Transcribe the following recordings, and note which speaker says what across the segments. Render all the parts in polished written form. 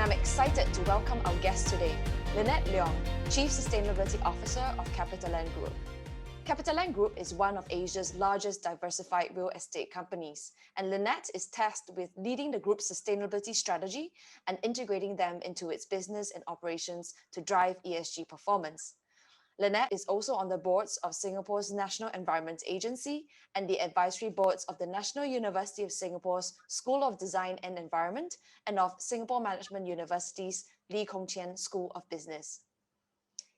Speaker 1: and I'm excited to welcome our guest today, Lynette Leong, Chief Sustainability Officer of CapitaLand Group. CapitaLand Group is one of Asia's largest diversified real estate companies, and Lynette is tasked with leading the group's sustainability strategy and integrating them into its business and operations to drive ESG performance. Lynette is also on the boards of Singapore's National Environment Agency and the advisory boards of the National University of Singapore's School of Design and Environment and of Singapore Management University's Lee Kong Chian School of Business.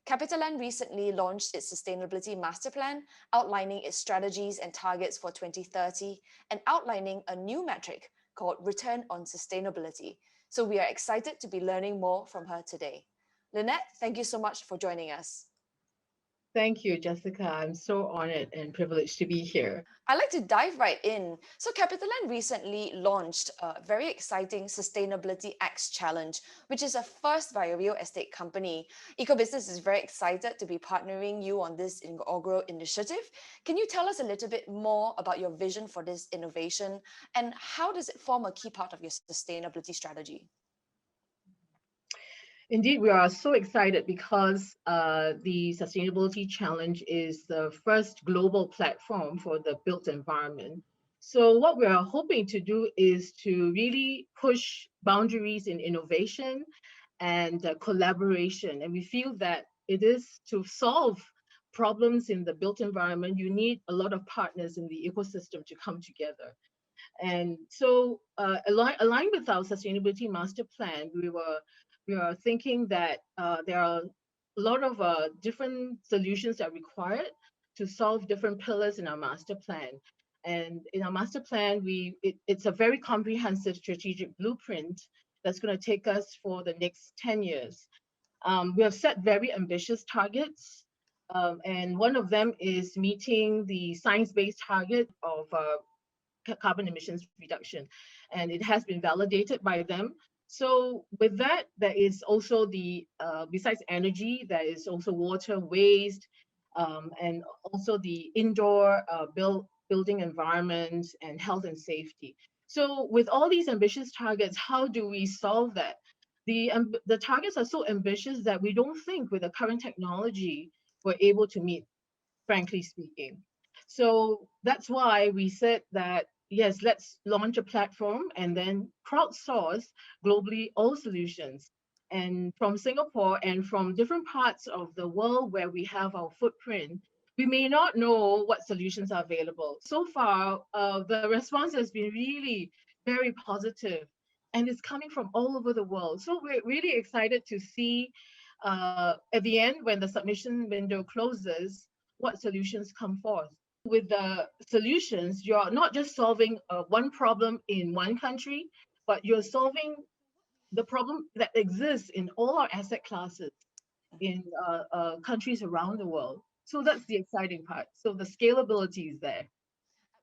Speaker 1: CapitaLand recently launched its Sustainability Master Plan, outlining its strategies and targets for 2030 and outlining a new metric called Return on Sustainability. So we are excited to be learning more from her today. Lynette, thank you so much for joining us.
Speaker 2: Thank you, Jessica. I'm so honored and privileged to be here.
Speaker 1: I'd like to dive right in. So CapitaLand recently launched a very exciting Sustainability X challenge, which is a first by a real estate company. EcoBusiness is very excited to be partnering you on this inaugural initiative. Can you tell us a little bit more about your vision for this innovation and how does it form a key part of your sustainability strategy?
Speaker 2: Indeed, we are so excited because the Sustainability Challenge is the first global platform for the built environment. So what we are hoping to do is to really push boundaries in innovation and collaboration. And we feel that it is to solve problems in the built environment, you need a lot of partners in the ecosystem to come together. And so, aligned with our sustainability master plan, we are thinking that there are a lot of different solutions that are required to solve different pillars in our master plan. And in our master plan, it's a very comprehensive strategic blueprint that's going to take us for the next 10 years. We have set very ambitious targets, and one of them is meeting the science-based target of carbon emissions reduction, and it has been validated by them. So with that, there is also the, besides energy, there is also water, waste, and also the indoor building environment and health and safety. So with all these ambitious targets, how do we solve that? The targets are so ambitious that we don't think with the current technology we're able to meet, frankly speaking. So that's why we said that, yes, let's launch a platform and then crowdsource globally all solutions. And from Singapore and from different parts of the world where we have our footprint, we may not know what solutions are available. So far, the response has been really very positive, and it's coming from all over the world. So we're really excited to see at the end, when the submission window closes, what solutions come forth. With the solutions, you're not just solving one problem in one country, but you're solving the problem that exists in all our asset classes in countries around the world. So that's the exciting part. So the scalability is there.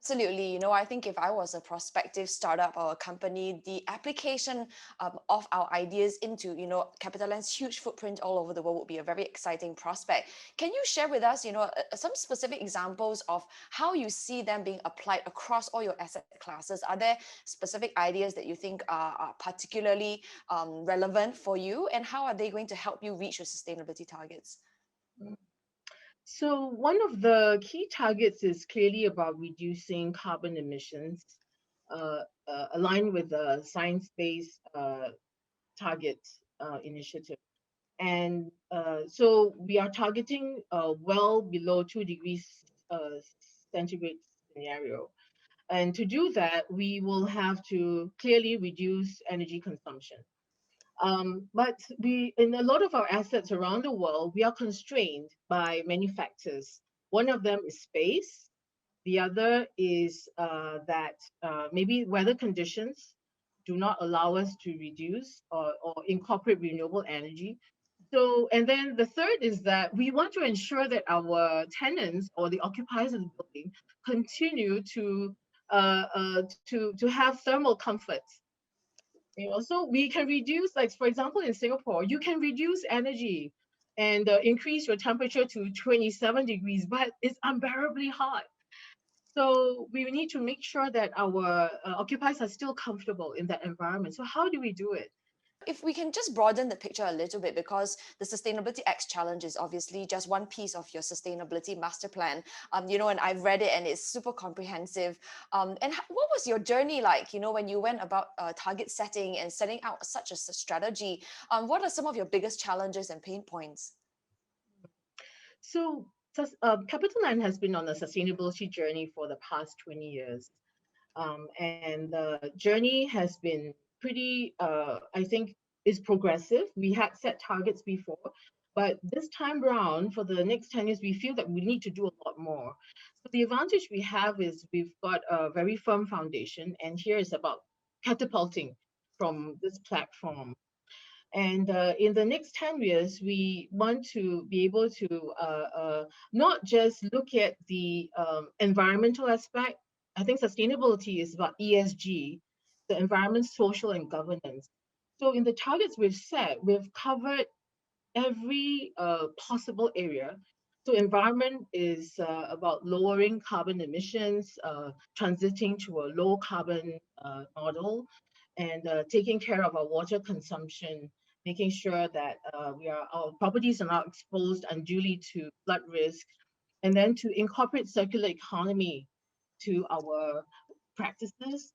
Speaker 1: Absolutely. I think if I was a prospective startup or a company, the application of our ideas into, CapitaLand's huge footprint all over the world would be a very exciting prospect. Can you share with us, some specific examples of how you see them being applied across all your asset classes? Are there specific ideas that you think are particularly relevant for you, and how are they going to help you reach your sustainability targets?
Speaker 2: So one of the key targets is clearly about reducing carbon emissions, aligned with the science-based targets initiative. And so we are targeting well below 2 degrees centigrade scenario. And to do that, we will have to clearly reduce energy consumption. But in a lot of our assets around the world, we are constrained by many factors. One of them is space. The other is that maybe weather conditions do not allow us to reduce or incorporate renewable energy. So, and then the third is that we want to ensure that our tenants or the occupiers of the building continue to have thermal comfort. So we can reduce, like for example, in Singapore, you can reduce energy and increase your temperature to 27 degrees, but it's unbearably hot. So we need to make sure that our occupiers are still comfortable in that environment. So how do we do it?
Speaker 1: if we can just broaden the picture a little bit, because the Sustainability X challenge is obviously just one piece of your sustainability master plan. And I've read it and it's super comprehensive. What was your journey like, when you went about target setting and setting out such a strategy? What are some of your biggest challenges and pain points?
Speaker 2: So, CapitaLand has been on a sustainability journey for the past 20 years. And the journey has been pretty, I think, is progressive. We had set targets before, but this time round, for the next 10 years, we feel that we need to do a lot more. So the advantage we have is we've got a very firm foundation, and here is about catapulting from this platform. And in the next 10 years, we want to be able to not just look at the environmental aspect. I think sustainability is about ESG, the environment, social, and governance. So in the targets we've set, we've covered every possible area. So environment is about lowering carbon emissions, transiting to a low carbon model, and taking care of our water consumption, making sure that our properties are not exposed unduly to flood risk, and then to incorporate circular economy to our practices.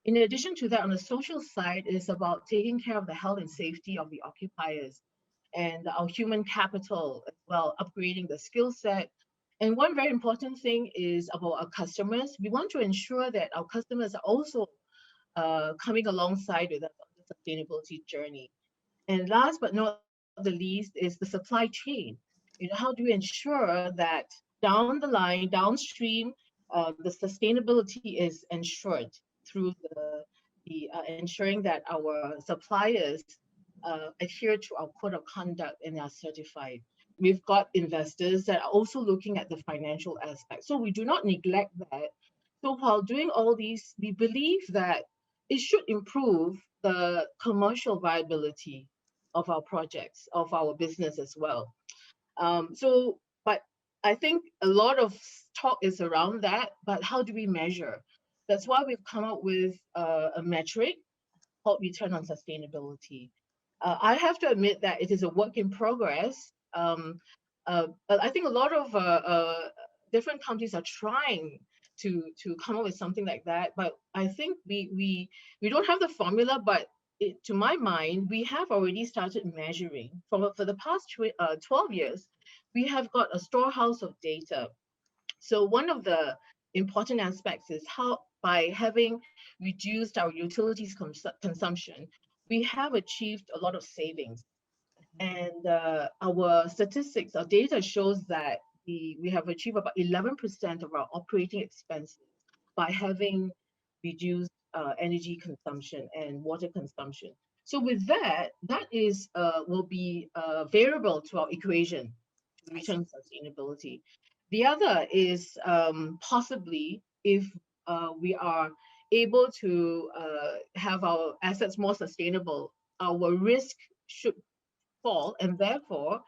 Speaker 2: In addition to that, on the social side, is about taking care of the health and safety of the occupiers and our human capital as well, upgrading the skill set. And one very important thing is about our customers. We want to ensure that our customers are also coming alongside with us on the sustainability journey. And last but not the least is the supply chain. How do we ensure that down the line, downstream, the sustainability is ensured through the ensuring that our suppliers adhere to our code of conduct and are certified. We've got investors that are also looking at the financial aspect. So we do not neglect that. So while doing all these, we believe that it should improve the commercial viability of our projects, of our business as well. But I think a lot of talk is around that, but how do we measure? That's why we've come up with a metric called return on sustainability. I have to admit that it is a work in progress. I think a lot of different countries are trying to come up with something like that, but I think we don't have the formula, but to my mind, we have already started measuring. For the past 12 years, we have got a storehouse of data. So one of the important aspects is how, by having reduced our utilities consumption, we have achieved a lot of savings. And our statistics, our data shows that we have achieved about 11% of our operating expenses by having reduced energy consumption and water consumption. So with that is will be a variable to our equation to return sustainability. The other is possibly if we are able to have our assets more sustainable, our risk should fall, and therefore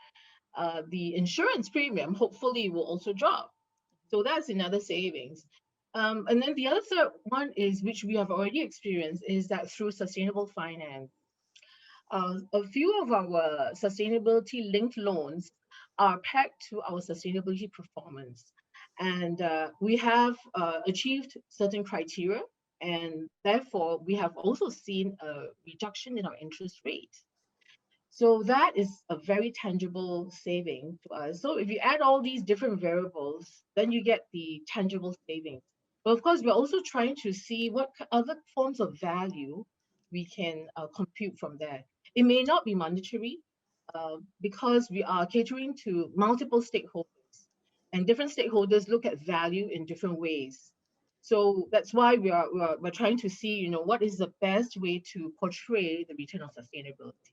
Speaker 2: the insurance premium hopefully will also drop. So that's another savings. And then the other third one is, which we have already experienced, is that through sustainable finance, a few of our sustainability linked loans are pegged to our sustainability performance. And we have achieved certain criteria, and therefore we have also seen a reduction in our interest rate. So that is a very tangible saving to us. So if you add all these different variables, then you get the tangible savings. But of course, we're also trying to see what other forms of value we can compute from there. It may not be monetary because we are catering to multiple stakeholders, and different stakeholders look at value in different ways. So that's why we're trying to see, what is the best way to portray the return on sustainability.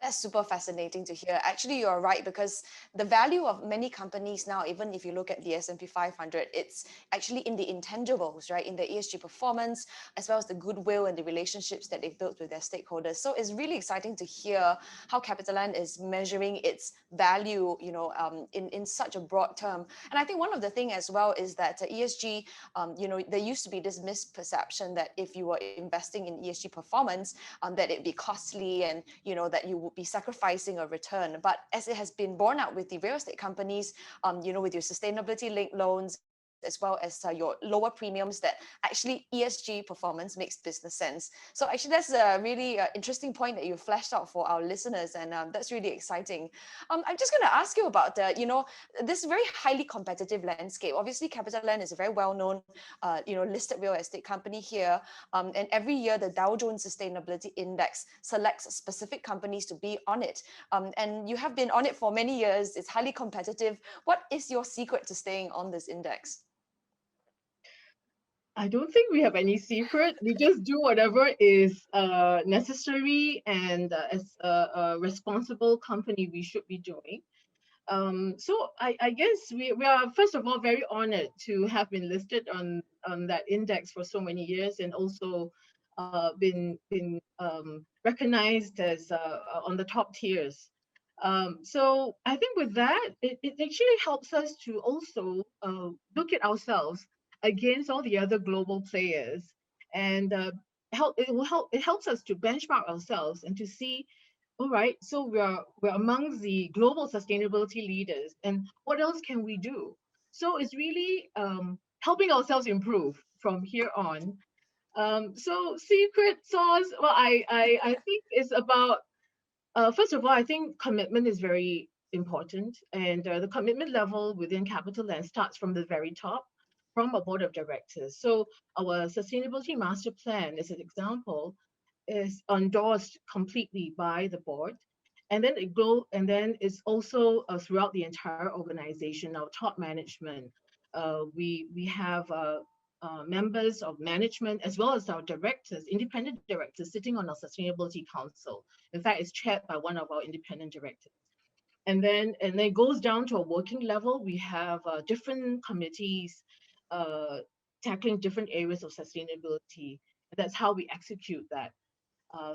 Speaker 1: That's super fascinating to hear. Actually, you're right, because the value of many companies now, even if you look at the S&P 500, it's actually in the intangibles, right? In the ESG performance, as well as the goodwill and the relationships that they've built with their stakeholders. So it's really exciting to hear how CapitaLand is measuring its value, in such a broad term. And I think one of the thing as well is that ESG, there used to be this misperception that if you were investing in ESG performance, that it'd be costly, and that you would be sacrificing a return. But as it has been borne out with the real estate companies, with your sustainability linked loans, as well as your lower premiums, that actually ESG performance makes business sense. So actually, that's a really interesting point that you flashed out for our listeners, and that's really exciting. I'm just going to ask you about this very highly competitive landscape. Obviously, CapitaLand is a very well-known, listed real estate company here, and every year the Dow Jones Sustainability Index selects specific companies to be on it. And you have been on it for many years. It's highly competitive. What is your secret to staying on this index?
Speaker 2: I don't think we have any secret. We just do whatever is necessary, and as a responsible company, we should be doing. So I guess we are, first of all, very honored to have been listed on that index for so many years, and also been recognized as on the top tiers. So I think with that, it actually helps us to also look at ourselves against all the other global players, and it helps us to benchmark ourselves and to see, all right, so we're among the global sustainability leaders, and what else can we do? So it's really helping ourselves improve from here on. So secret sauce, well, I think it's about, first of all, I think commitment is very important, and the commitment level within CapitaLand starts from the very top, from our board of directors. So our sustainability master plan, as an example, is endorsed completely by the board, and then it's also throughout the entire organization, our top management. We have members of management, as well as our directors, independent directors, sitting on our sustainability council. In fact, it's chaired by one of our independent directors. And then it goes down to a working level. We have different committees uh, tackling different areas of sustainability. That's how we execute that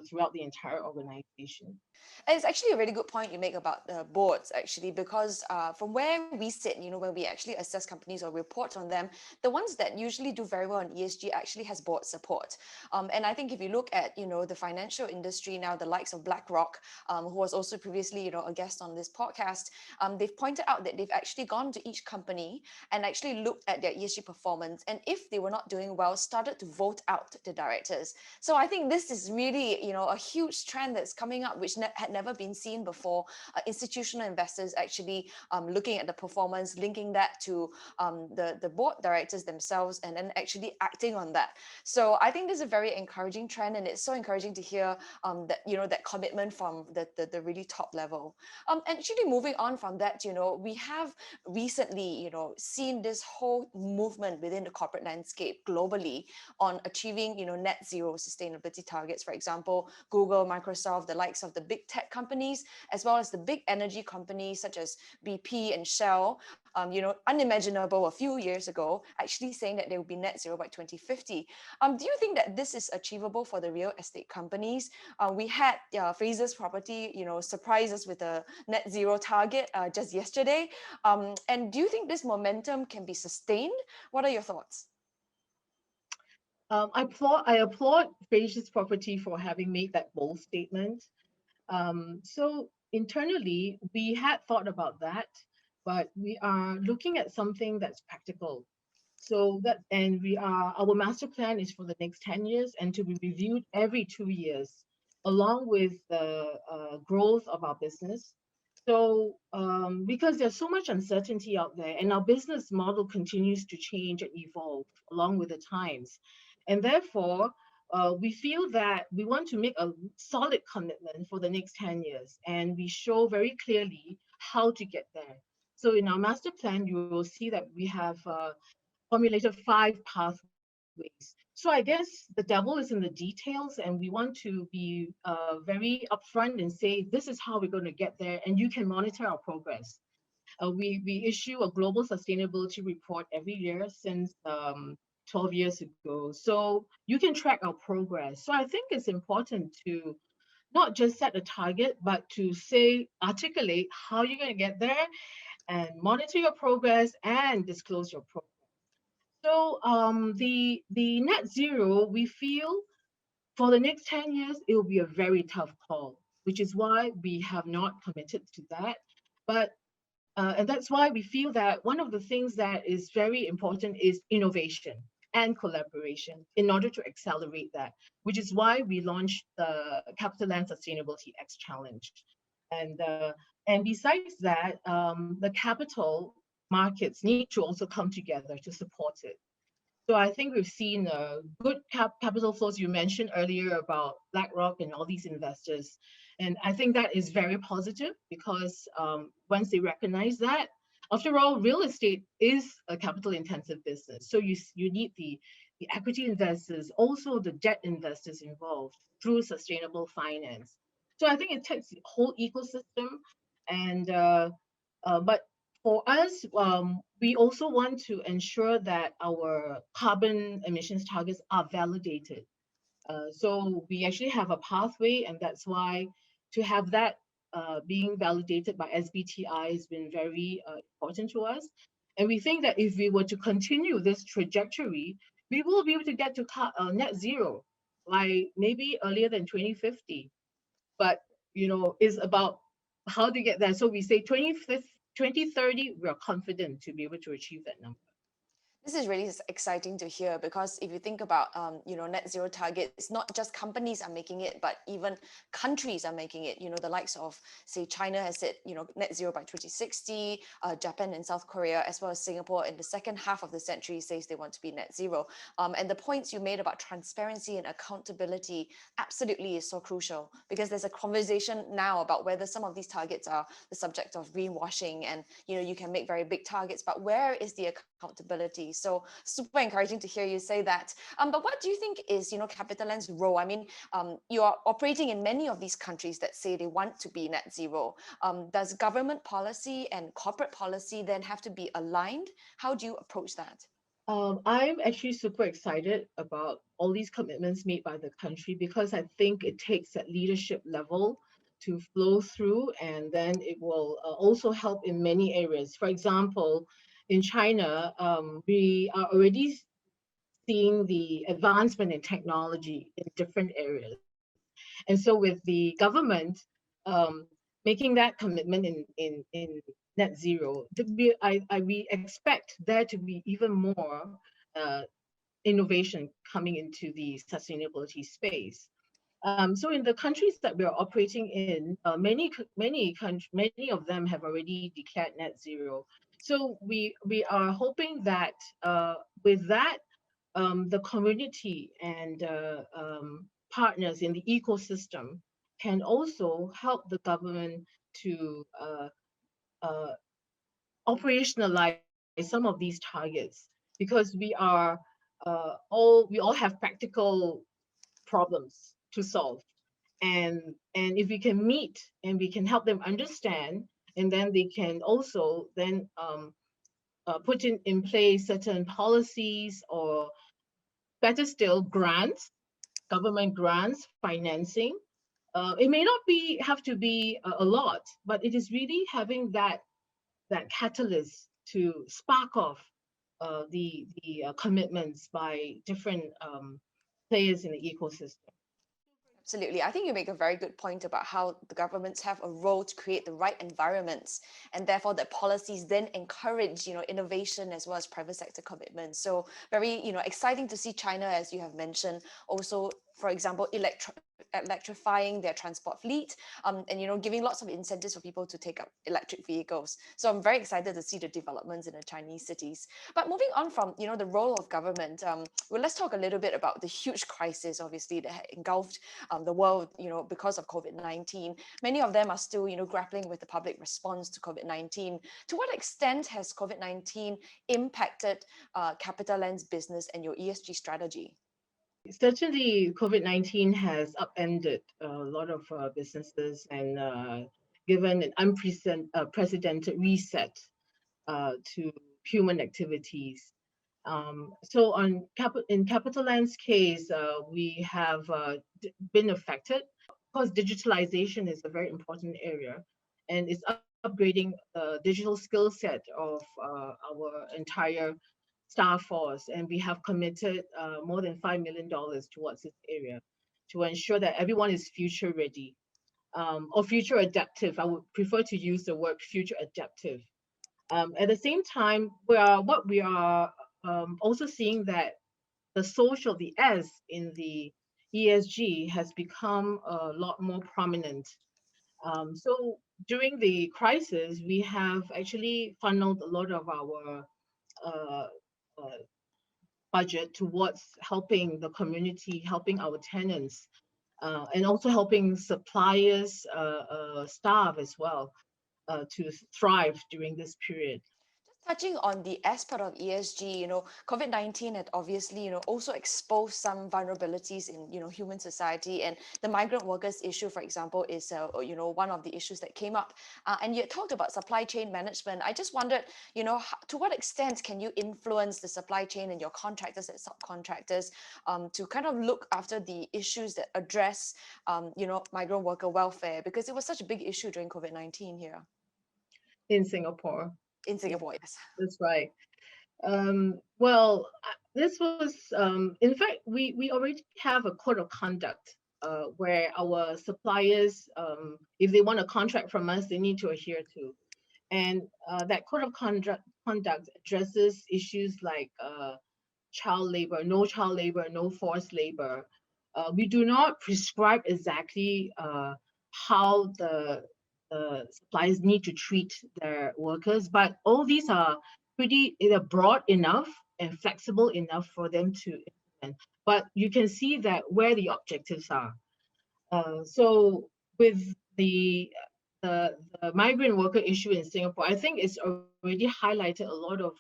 Speaker 2: throughout the entire organization.
Speaker 1: And it's actually a really good point you make about the boards, actually, because from where we sit, when we actually assess companies or report on them, the ones that usually do very well in ESG actually has board support. And I think if you look at, the financial industry now, the likes of BlackRock, who was also previously, a guest on this podcast, they've pointed out that they've actually gone to each company and actually looked at their ESG performance. And if they were not doing well, started to vote out the directors. So I think this is really, a huge trend that's coming up, which had never been seen before. Institutional investors actually looking at the performance, linking that to the board directors themselves, and then actually acting on that. So I think this is a very encouraging trend, and it's so encouraging to hear that that commitment from the really top level. And actually moving on from that, we have recently seen this whole movement within the corporate landscape globally on achieving net zero sustainability targets. For example, Google, Microsoft, the likes of the big tech companies, as well as the big energy companies such as BP and Shell, unimaginable a few years ago, actually saying that they will be net zero by 2050. Do you think that this is achievable for the real estate companies? We had Fraser's Property, surprise us with a net zero target just yesterday. And do you think this momentum can be sustained? What are your thoughts?
Speaker 2: I applaud Frasier's Property for having made that bold statement. So internally, we had thought about that, but we are looking at something that's practical. So that, and our master plan is for the next 10 years and to be reviewed every 2 years, along with the growth of our business. So, because there's so much uncertainty out there, and our business model continues to change and evolve along with the times, and therefore, we feel that we want to make a solid commitment for the next 10 years, and we show very clearly how to get there. So, in our master plan, you will see that we have formulated 5 pathways ways. So I guess the devil is in the details, and we want to be very upfront and say this is how we're going to get there, and you can monitor our progress. We issue a global sustainability report every year since 12 years ago. So you can track our progress. So I think it's important to not just set a target, but to say, articulate how you're going to get there and monitor your progress and disclose your progress. So the net zero, we feel for the next 10 years, it will be a very tough call, which is why we have not committed to that. But and that's why we feel that one of the things that is very important is innovation and collaboration in order to accelerate that, which is why we launched the CapitaLand Sustainability X Challenge. And, uh, and besides that, the capital markets need to also come together to support it. So I think we've seen good capital flows. You mentioned earlier about BlackRock and all these investors. And I think that is very positive because once they recognize that, after all, real estate is a capital intensive business. So you need the equity investors, also the debt investors involved through sustainable finance. So I think it takes the whole ecosystem. And but for us, we also want to ensure that our carbon emissions targets are validated. So we actually have a pathway, and that's why to have that being validated by SBTI has been very important to us. And we think that if we were to continue this trajectory, we will be able to get to net zero by maybe earlier than 2050. But is about how to get there. So we say 2030, we're confident to be able to achieve that number.
Speaker 1: This is really exciting to hear because if you think about, net zero targets, not just companies are making it, but even countries are making it. The likes of, say, China has said, net zero by 2060, Japan and South Korea, as well as Singapore in the second half of the century says they want to be net zero. And the points you made about transparency and accountability absolutely is so crucial because there's a conversation now about whether some of these targets are the subject of greenwashing and, you can make very big targets, but where is the accountability? So super encouraging to hear you say that. But what do you think is, CapitaLand's role? I mean, you are operating in many of these countries that say they want to be net zero. Does government policy and corporate policy then have to be aligned? How do you approach that?
Speaker 2: I'm actually super excited about all these commitments made by the country because I think it takes that leadership level to flow through, and then it will also help in many areas. For example, in China, we are already seeing the advancement in technology in different areas. And so with the government making that commitment in net zero, we expect there to be even more innovation coming into the sustainability space. So in the countries that we are operating in, many of them have already declared net zero. So we are hoping that with that, the community and partners in the ecosystem can also help the government to uh, operationalize some of these targets because we all have practical problems to solve, and if we can meet and we can help them understand, and then they can also then put in place certain policies, or better still, grants, government grants, financing. It may not have to be a lot, but it is really having that catalyst to spark off the commitments by different players in the ecosystem.
Speaker 1: Absolutely. I think you make a very good point about how the governments have a role to create the right environments, and therefore that policies then encourage, innovation as well as private sector commitments. So very, exciting to see China, as you have mentioned, also for example, electrifying their transport fleet, and giving lots of incentives for people to take up electric vehicles. So I'm very excited to see the developments in the Chinese cities. But moving on from the role of government, well, let's talk a little bit about the huge crisis, obviously, that engulfed the world, because of COVID-19. Many of them are still, grappling with the public response to COVID-19. To what extent has COVID-19 impacted CapitaLand's business and your ESG strategy?
Speaker 2: Certainly, COVID-19 has upended a lot of businesses and given an unprecedented reset to human activities. So in CapitaLand's case, we have been affected. Of course, digitalization is a very important area, and it's upgrading the digital skill set of our entire staff force, and we have committed more than $5 million towards this area to ensure that everyone is future ready, or future adaptive. I would prefer to use the word future adaptive. At the same time, we are also seeing that the S in the ESG has become a lot more prominent. So during the crisis, we have actually funneled a lot of our uh, uh, budget towards helping the community, helping our tenants, and also helping suppliers, staff as well, to thrive during this period.
Speaker 1: Touching on the aspect of ESG, COVID-19 had obviously, also exposed some vulnerabilities in, human society. And the migrant workers issue, for example, is, one of the issues that came up. And you talked about supply chain management. I just wondered, to what extent can you influence the supply chain and your contractors and subcontractors to kind of look after the issues that address, migrant worker welfare? Because it was such a big issue during COVID-19 here
Speaker 2: In Singapore.
Speaker 1: in
Speaker 2: Yeah,
Speaker 1: Singapore, yes.
Speaker 2: that's right. Well, this was, in fact, we already have a code of conduct where our suppliers, if they want a contract from us, they need to adhere to. And that code of conduct addresses issues like child labor, no forced labor. We do not prescribe exactly how the suppliers need to treat their workers, but all these are they're broad enough and flexible enough for them to implement. But you can see that where the objectives are. So with the migrant worker issue in Singapore, I think it's already highlighted a lot of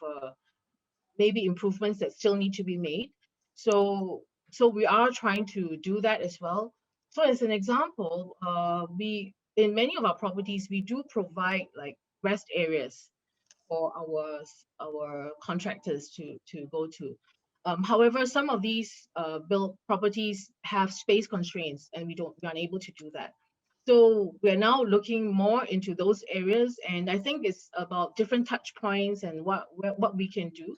Speaker 2: maybe improvements that still need to be made. So we are trying to do that as well. So as an example, we in many of our properties we do provide like rest areas for our contractors to go to. However, some of these built properties have space constraints, and we're unable to do that. So we're now looking more into those areas, and I think it's about different touch points and what we can do.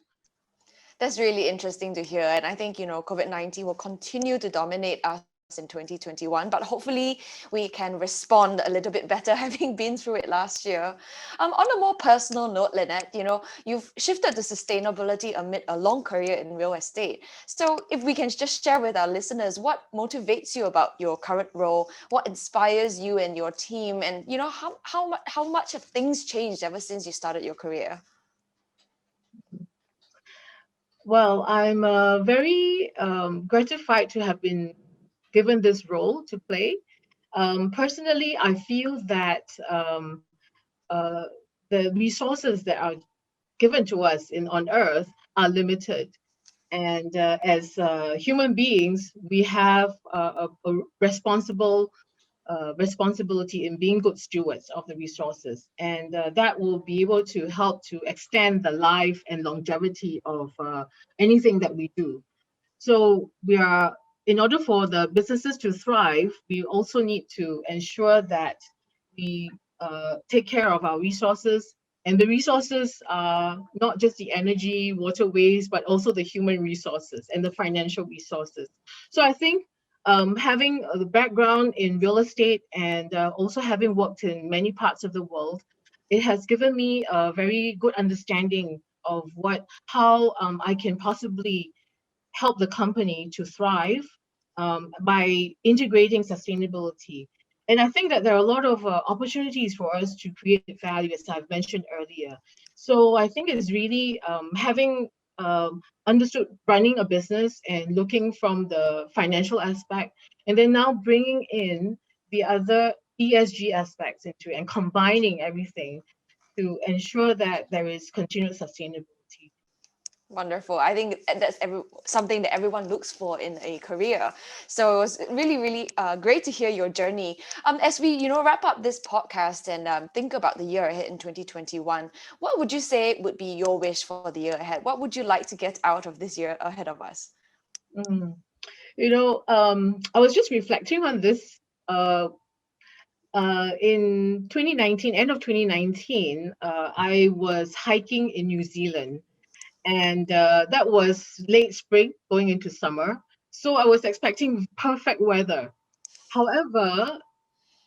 Speaker 1: That's really interesting to hear. And I think, COVID-19 will continue to dominate us in 2021, but hopefully we can respond a little bit better having been through it last year. On a more personal note, Lynette, you've shifted to sustainability amid a long career in real estate. So if we can just share with our listeners, what motivates you about your current role? What inspires you and your team? And, how much have things changed ever since you started your career?
Speaker 2: Well, I'm very gratified to have been given this role to play. Personally, I feel that uh, the resources that are given to us on Earth are limited, and as human beings, we have a responsibility in being good stewards of the resources, and that will be able to help to extend the life and longevity of anything that we do. So in order for the businesses to thrive, we also need to ensure that we take care of our resources. And the resources are not just the energy, waterways, but also the human resources and the financial resources. So I think having the background in real estate and also having worked in many parts of the world, it has given me a very good understanding of how I can possibly help the company to thrive by integrating sustainability. And I think that there are a lot of opportunities for us to create value, as I've mentioned earlier. So I think it's really having understood running a business and looking from the financial aspect, and then now bringing in the other ESG aspects into it and combining everything to ensure that there is continued sustainability.
Speaker 1: Wonderful. I think that's something that everyone looks for in a career. So it's really, really great to hear your journey. As we, wrap up this podcast and think about the year ahead in 2021, what would you say would be your wish for the year ahead? What would you like to get out of this year ahead of us?
Speaker 2: Mm. I was just reflecting on this in 2019, end of 2019, I was hiking in New Zealand, and that was late spring going into summer. So I was expecting perfect weather. However,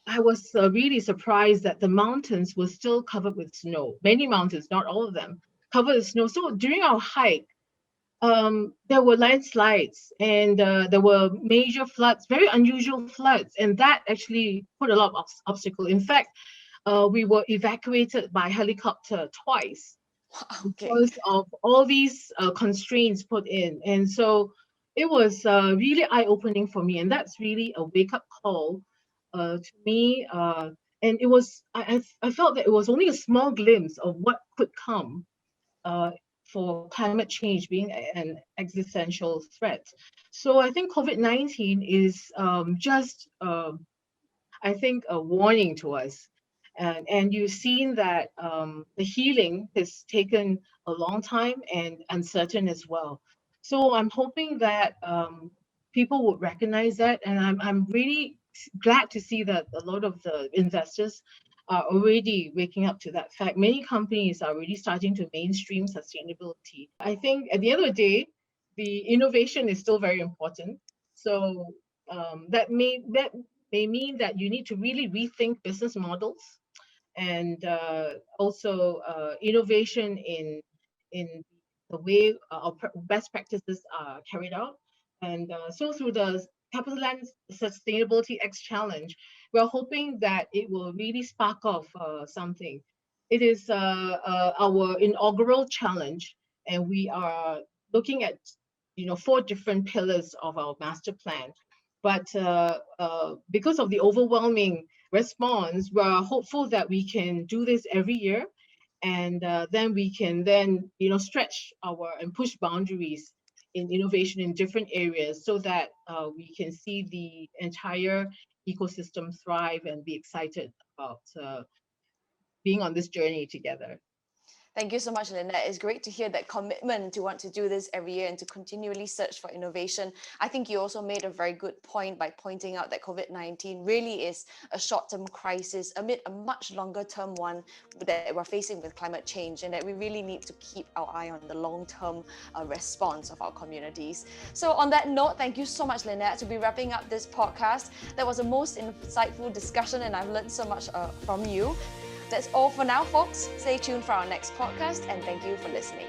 Speaker 2: I was really surprised that the mountains were still covered with snow. Many mountains, not all of them, covered with snow. So during our hike, there were landslides and there were major floods, very unusual floods, and that actually put a lot of obstacle. In fact, we were evacuated by helicopter twice
Speaker 1: Okay.
Speaker 2: because of all these constraints put in. And so it was really eye-opening for me, and that's really a wake-up call to me. And it was I felt that it was only a small glimpse of what could come uh, for climate change being an existential threat. So I think COVID-19 is just, I think, a warning to us. And you've seen that the healing has taken a long time and uncertain as well. So I'm hoping that people would recognize that. And I'm really glad to see that a lot of the investors are already waking up to that fact. Many companies are already starting to mainstream sustainability. I think at the end of the day, the innovation is still very important. So that may mean that you need to really rethink business models and also innovation in the way best practices are carried out. And so through the CapitaLand Sustainability X challenge, we're hoping that it will really spark off something. It is our inaugural challenge, and we are looking at 4 different pillars of our master plan. But because of the overwhelming response, we're hopeful that we can do this every year, and then we can then stretch our and push boundaries in innovation in different areas so that we can see the entire ecosystem thrive and be excited about being on this journey together.
Speaker 1: Thank you so much, Lynette. It's great to hear that commitment to want to do this every year and to continually search for innovation. I think you also made a very good point by pointing out that COVID-19 really is a short-term crisis amid a much longer-term one that we're facing with climate change, and that we really need to keep our eye on the long-term response of our communities. So on that note, thank you so much, Lynette, to be wrapping up this podcast. That was a most insightful discussion, and I've learned so much from you. That's all for now, folks. Stay tuned for our next podcast, and thank you for listening.